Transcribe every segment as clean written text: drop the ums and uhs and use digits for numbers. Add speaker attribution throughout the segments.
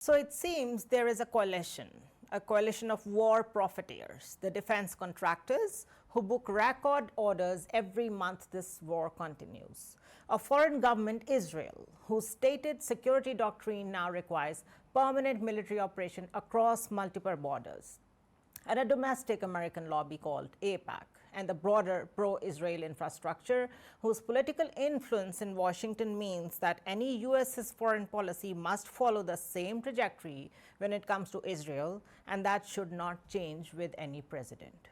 Speaker 1: So it seems there is a coalition of war profiteers, the defense contractors who book record orders every month this war continues. A foreign government, Israel, whose stated security doctrine now requires permanent military operation across multiple borders, and a domestic American lobby called AIPAC, and the broader pro-Israel infrastructure, whose political influence in Washington means that any U.S.'s foreign policy must follow the same trajectory when it comes to Israel, and that should not change with any president.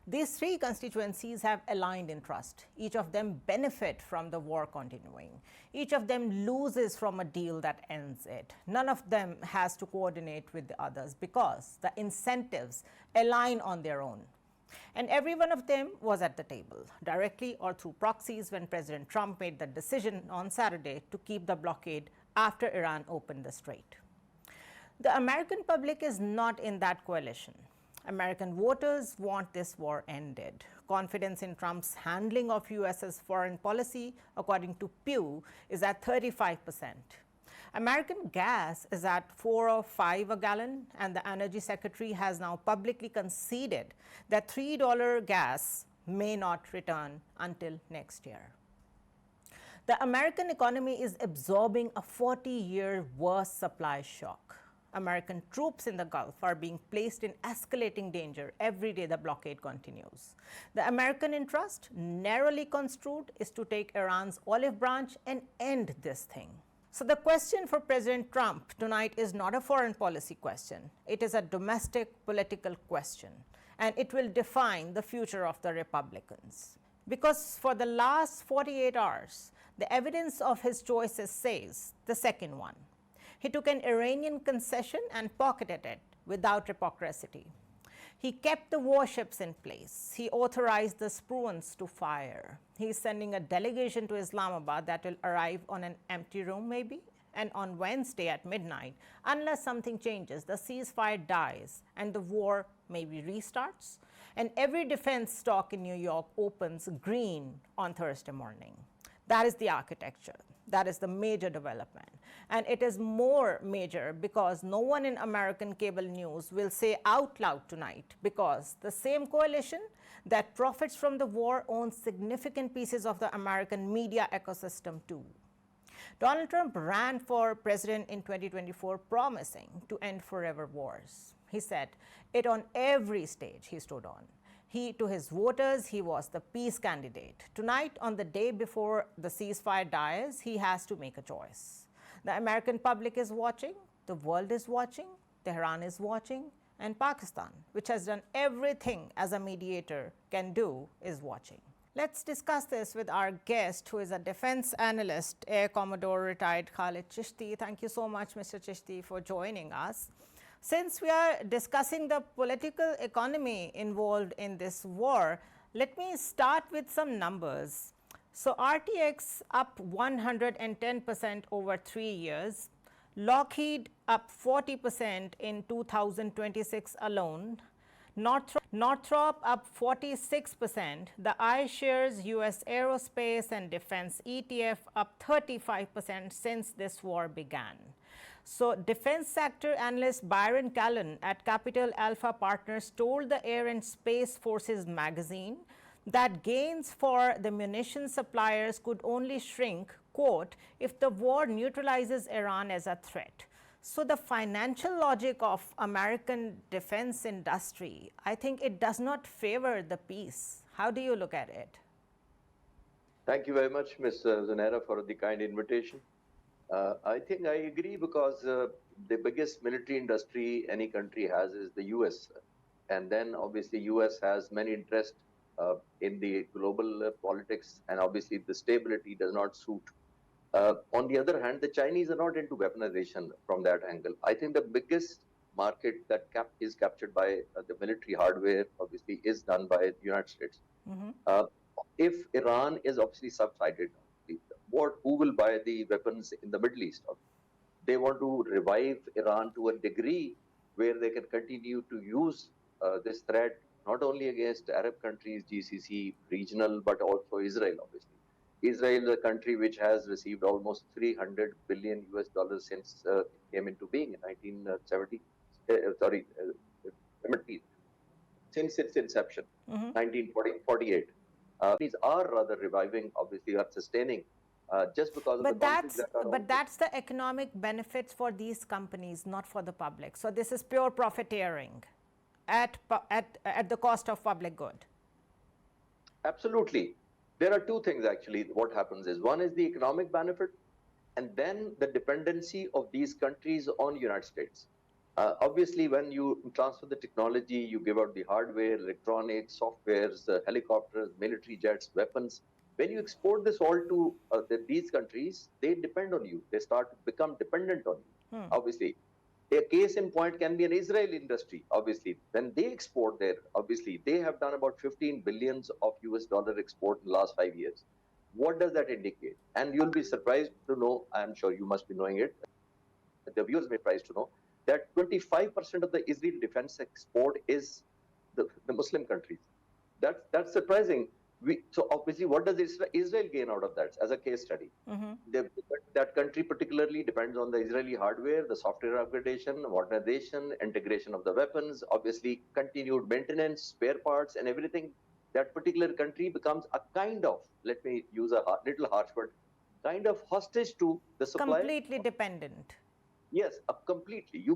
Speaker 1: These three constituencies have aligned interest. Each of them benefit from the war continuing. Each of them loses from a deal that ends it. None of them has to coordinate with the others because the incentives align on their own. And every one of them was at the table, directly or through proxies, when President Trump made the decision on Saturday to keep the blockade after Iran opened the strait. The American public is not in that coalition. American voters want this war ended. Confidence in Trump's handling of U.S.'s foreign policy, according to Pew, is at 35%. American gas is at $4 or $5 a gallon, and the Energy Secretary has now publicly conceded that $3 gas may not return until next year. The American economy is absorbing a 40-year worst supply shock. American troops in the Gulf are being placed in escalating danger every day the blockade continues. The American interest, narrowly construed, is to take Iran's olive branch and end this thing. So the question for President Trump tonight is not a foreign policy question. It is a domestic political question, and it will define the future of the Republicans. Because for the last 48 hours, the evidence of his choices says the second one. He took an Iranian concession and pocketed it without hypocrisy. He kept the warships in place. He authorized the Spruans to fire. He is sending a delegation to Islamabad that will arrive on an empty room maybe. And on Wednesday at midnight, unless something changes, the ceasefire dies and the war maybe restarts. And every defense stock in New York opens green on Thursday morning. That is the architecture. That is the major development. And it is more major because no one in American cable news will say out loud tonight, because the same coalition that profits from the war owns significant pieces of the American media ecosystem too. Donald Trump ran for president in 2024 promising to end forever wars. He said it on every stage he stood on. To his voters, he was the peace candidate. Tonight, on the day before the ceasefire dies, he has to make a choice. The American public is watching, the world is watching, Tehran is watching, and Pakistan, which has done everything as a mediator can do, is watching. Let's discuss this with our guest, who is a defense analyst, Air Commodore retired Khalid Chishti. Thank you so much, Mr. Chishti, for joining us. Since we are discussing the political economy involved in this war, let me start with some numbers. So RTX up 110% over 3 years, Lockheed up 40% in 2026 alone, Northrop up 46%, the iShares US Aerospace and Defense ETF up 35% since this war began. So defense sector analyst Byron Callan at Capital Alpha Partners told the Air and Space Forces magazine that gains for the munitions suppliers could only shrink, quote, if the war neutralizes Iran as a threat. So the financial logic of American defense industry, I think it does not favor the peace. How do you look at it?
Speaker 2: Thank you very much, Ms. Zunaira, for the kind invitation. I think I agree because the biggest military industry any country has is the US. And then obviously US has many interests in the global politics, and obviously the stability does not suit. On the other hand, the Chinese are not into weaponization from that angle. I think the biggest market that is captured by the military hardware obviously is done by the United States. If Iran is obviously subsided, who will buy the weapons in the Middle East? They want to revive Iran to a degree where they can continue to use this threat not only against Arab countries, GCC, regional, but also Israel, obviously. Israel is a country which has received almost 300 billion US dollars since it came into being in 1970. Sorry, 70, since its inception, 1948. These are rather reviving, obviously, are sustaining just because of the conflicts that are.
Speaker 1: But that's the economic benefits for these companies, not for the public. So this is pure profiteering at the cost of public good.
Speaker 2: Absolutely. There are two things actually. What happens is, one is the economic benefit, and then the dependency of these countries on United States. Obviously, when you transfer the technology, you give out the hardware, electronics, softwares, helicopters, military jets, weapons. When you export this all to these countries, they depend on you. They start to become dependent on you. Obviously, a case in point can be an Israeli industry. Obviously, when they export there, obviously they have done about 15 billions of US dollar export in the last 5 years. What does that indicate? And you'll be surprised to know, I'm sure you must be knowing it, the viewers may be surprised to know, that 25% of the Israeli defense export is the Muslim countries. That's surprising. So obviously, what does Israel gain out of that as a case study? That country particularly depends on the Israeli hardware, the software upgradation, modernization, integration of the weapons, obviously continued maintenance, spare parts, and everything. That particular country becomes a kind of, let me use a little harsh word, kind of hostage to the supplier.
Speaker 1: Completely dependent.
Speaker 2: Yes, completely. You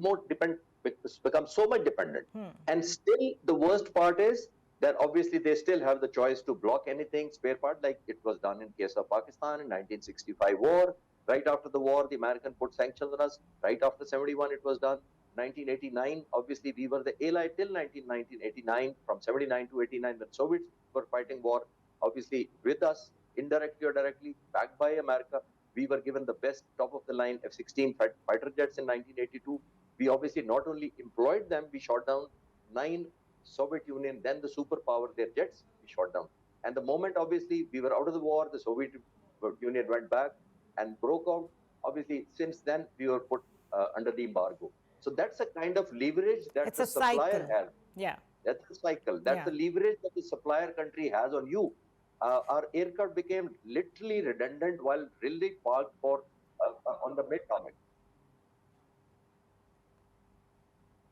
Speaker 2: become so much dependent. And still, the worst part is that obviously they still have the choice to block anything, spare part, like it was done in case of Pakistan in 1965 war. Right after the war, the American put sanctions on us. Right after 71, it was done. 1989, obviously we were the ally till 1989, from 79 to 89, when Soviets were fighting war, obviously with us, indirectly or directly, backed by America. We were given the best top-of-the-line F-16 fighter jets in 1982. We obviously not only employed them, we shot down 9 Soviet Union, then the superpower, their jets, we shot down. And the moment, obviously, we were out of the war, the Soviet Union went back and broke out. Obviously, since then, we were put under the embargo. So that's a kind of leverage that the supplier has.
Speaker 1: Yeah.
Speaker 2: That's a cycle. That's the leverage that the supplier country has on you. Our aircraft became literally redundant while really parked for on the mid-tarmac.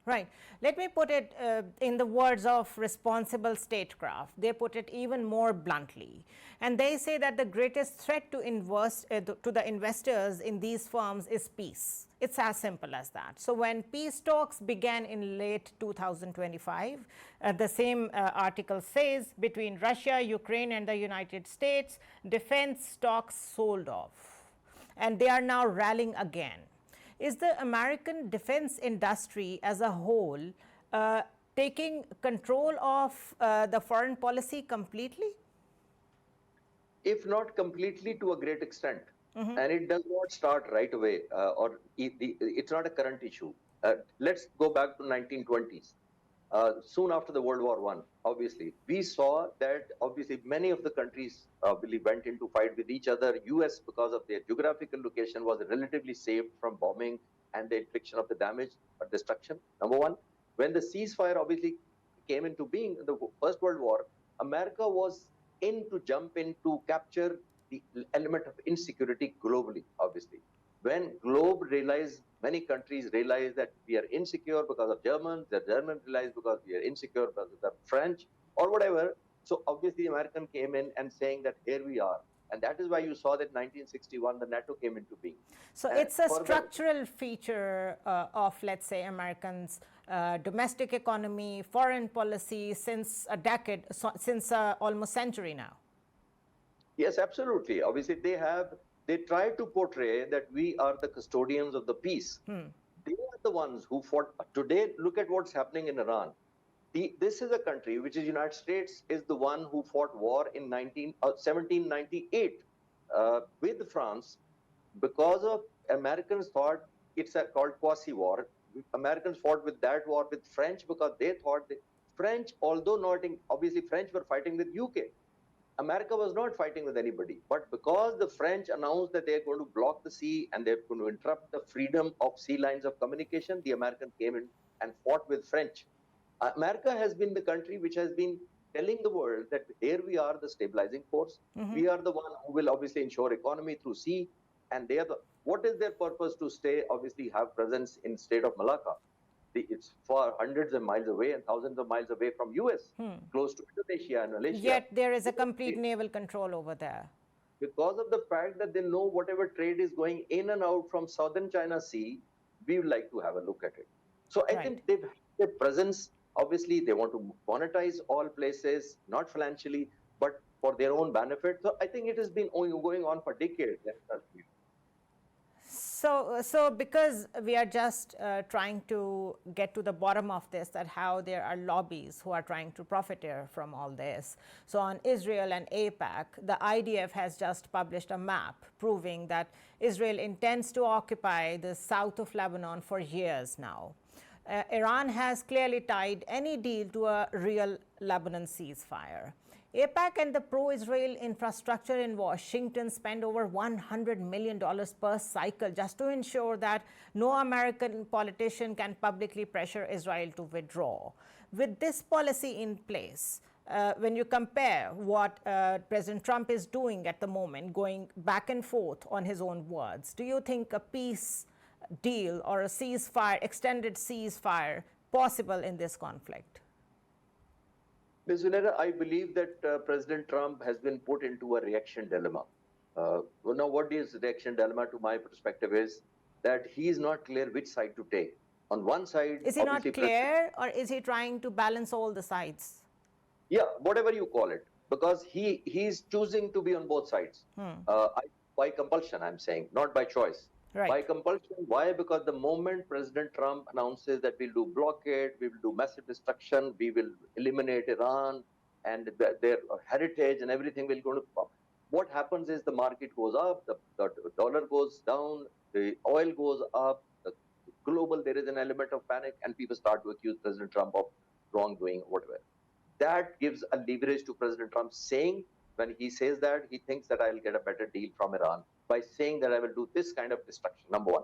Speaker 1: Right. Let me put it in the words of responsible statecraft. They put it even more bluntly. And they say that the greatest threat to the investors in these firms is peace. It's as simple as that. So when peace talks began in late 2025, the same article says, between Russia, Ukraine, and the United States, defense stocks sold off. And they are now rallying again. Is the American defense industry as a whole taking control of the foreign policy completely?
Speaker 2: If not completely, to a great extent. And it does not start right away, or it's not a current issue. Let's go back to 1920s. Soon after the World War I, obviously, we saw that obviously many of the countries really went into fight with each other. US, because of their geographical location, was relatively saved from bombing and the infliction of the damage or destruction. Number one, when the ceasefire obviously came into being in the First World War, America was in to jump in to capture the element of insecurity globally, obviously. When globe realized, many countries realized that we are insecure because of Germans, the Germans realized because we are insecure because of the French or whatever. So obviously American came in and saying that here we are. And that is why you saw that 1961, the NATO came into being.
Speaker 1: So it's a structural feature of, let's say, Americans' domestic economy, foreign policy since a decade, since almost century now.
Speaker 2: Yes, absolutely. Obviously, they try to portray that we are the custodians of the peace. They are the ones who fought. Today, look at what's happening in Iran. This is a country which is United States is the one who fought war in 1798 with France because of Americans thought it's called quasi-war. Americans fought with that war with French because they thought the French, although not in, obviously French were fighting with UK. America was not fighting with anybody, but because the French announced that they're going to block the sea and they're going to interrupt the freedom of sea lines of communication, the Americans came in and fought with French. America has been the country which has been, obviously, telling the world that here we are the stabilizing force. We are the one who will obviously ensure economy through sea. And they are what is their purpose to stay, obviously have presence in state of Malacca? It's far hundreds of miles away and thousands of miles away from US, close to Indonesia and Malaysia.
Speaker 1: Yet there is a complete naval control over there.
Speaker 2: Because of the fact that they know whatever trade is going in and out from southern China Sea, we would like to have a look at it. So I think they've their presence, obviously they want to monetize all places, not financially, but for their own benefit. So I think it has been going on for decades.
Speaker 1: So because we are just trying to get to the bottom of this, that how there are lobbies who are trying to profiteer from all this. So on Israel and AIPAC, the IDF has just published a map proving that Israel intends to occupy the south of Lebanon for years now. Iran has clearly tied any deal to a real Lebanon ceasefire. AIPAC and the pro-Israel infrastructure in Washington spend over $100 million per cycle just to ensure that no American politician can publicly pressure Israel to withdraw. With this policy in place, when you compare what President Trump is doing at the moment, going back and forth on his own words, do you think a peace deal or a ceasefire, extended ceasefire, possible in this conflict?
Speaker 2: Ms. Zunaira, I believe that President Trump has been put into a reaction dilemma. Now, what is reaction dilemma to my perspective is that he is not clear which side to take. On one side,
Speaker 1: is he not clear, or is he trying to balance all the sides?
Speaker 2: Yeah, whatever you call it, because he is choosing to be on both sides. By compulsion, I'm saying, not by choice.
Speaker 1: Right.
Speaker 2: By compulsion. Why? Because the moment President Trump announces that we'll do blockade, we will do massive destruction, we will eliminate Iran and their heritage and everything will go to pop. What happens is the market goes up, the dollar goes down, the oil goes up, the global, there is an element of panic and people start to accuse President Trump of wrongdoing, whatever. That gives a leverage to President Trump saying, when he says that, he thinks that I'll get a better deal from Iran by saying that I will do this kind of destruction, number one.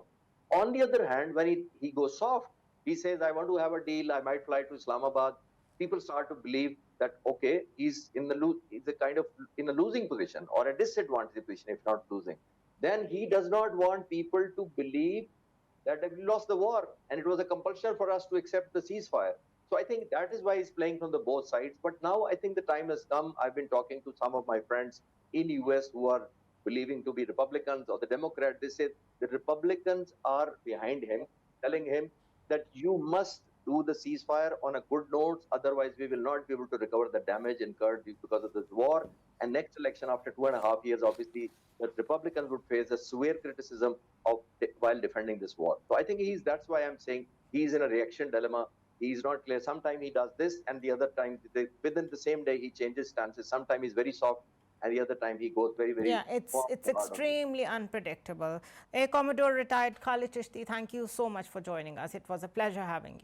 Speaker 2: On the other hand, when he goes soft, he says, I want to have a deal, I might fly to Islamabad. People start to believe that, okay, he's in a losing position or a disadvantaged position, if not losing. Then he does not want people to believe that we lost the war and it was a compulsion for us to accept the ceasefire. So I think that is why he's playing from the both sides. But now I think the time has come. I've been talking to some of my friends in US who are believing to be Republicans or the Democrats. They say the Republicans are behind him, telling him that you must do the ceasefire on a good note. Otherwise, we will not be able to recover the damage incurred because of this war. And next election, after 2.5 years, obviously, the Republicans would face a severe criticism while defending this war. So I think that's why I'm saying he's in a reaction dilemma. He's not clear. Sometimes he does this, and the other time, within the same day, he changes stances. Sometimes he's very soft, and the other time he goes very, very...
Speaker 1: Yeah, it's extremely unpredictable. Air Commodore retired Khalid Chishti, thank you so much for joining us. It was a pleasure having you.